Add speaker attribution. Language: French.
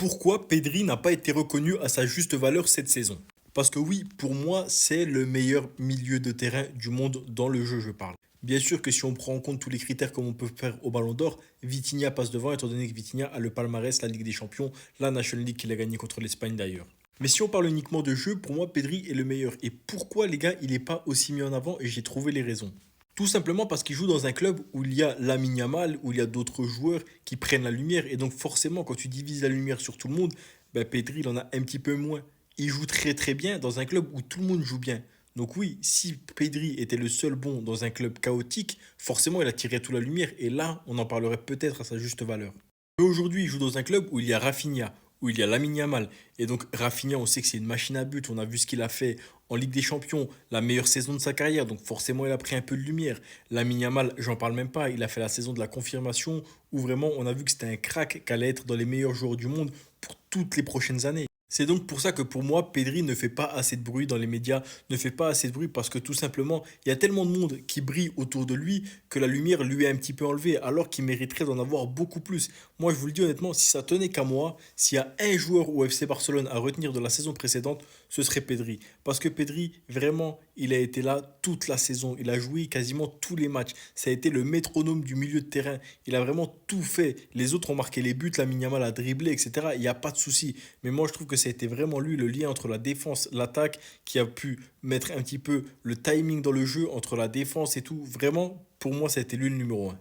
Speaker 1: Pourquoi Pedri n'a pas été reconnu à sa juste valeur cette saison? Parce que oui, pour moi, c'est le meilleur milieu de terrain du monde dans le jeu, je parle. Bien sûr que si on prend en compte tous les critères comme on peut faire au Ballon d'Or, Vitinha passe devant étant donné que Vitinha a le palmarès, la Ligue des Champions, la National League qu'il a gagné contre l'Espagne d'ailleurs. Mais si on parle uniquement de jeu, pour moi, Pedri est le meilleur. Et pourquoi, les gars, il n'est pas aussi mis en avant? Et j'ai trouvé les raisons. Tout simplement parce qu'il joue dans un club où il y a Lamine Yamal, où il y a d'autres joueurs qui prennent la lumière. Et donc forcément, quand tu divises la lumière sur tout le monde, ben Pedri, il en a un petit peu moins. Il joue très très bien dans un club où tout le monde joue bien. Donc oui, si Pedri était le seul bon dans un club chaotique, forcément il attirait toute la lumière. Et là, on en parlerait peut-être à sa juste valeur. Mais aujourd'hui, il joue dans un club où il y a Rafinha, où il y a Lamine Yamal. Et donc, Rafinha, on sait que c'est une machine à but. On a vu ce qu'il a fait en Ligue des Champions, la meilleure saison de sa carrière. Donc, forcément, il a pris un peu de lumière. Lamine Yamal, j'en parle même pas. Il a fait la saison de la confirmation où vraiment on a vu que c'était un crack, qu'elle allait être dans les meilleurs joueurs du monde pour toutes les prochaines années. C'est donc pour ça que pour moi, Pedri ne fait pas assez de bruit dans les médias, ne fait pas assez de bruit parce que tout simplement, il y a tellement de monde qui brille autour de lui que la lumière lui est un petit peu enlevée alors qu'il mériterait d'en avoir beaucoup plus. Moi, je vous le dis honnêtement, si ça tenait qu'à moi, s'il y a un joueur au FC Barcelone à retenir de la saison précédente, ce serait Pedri. Parce que Pedri, vraiment, il a été là toute la saison. Il a joué quasiment tous les matchs. Ça a été le métronome du milieu de terrain. Il a vraiment tout fait. Les autres ont marqué les buts, la Yamal a dribblé, etc. Il n'y a pas de souci. Mais moi, je trouve que ça a été vraiment lui le lien entre la défense, l'attaque, qui a pu mettre un petit peu le timing dans le jeu entre la défense et tout. Vraiment, pour moi, ça a été lui le numéro un.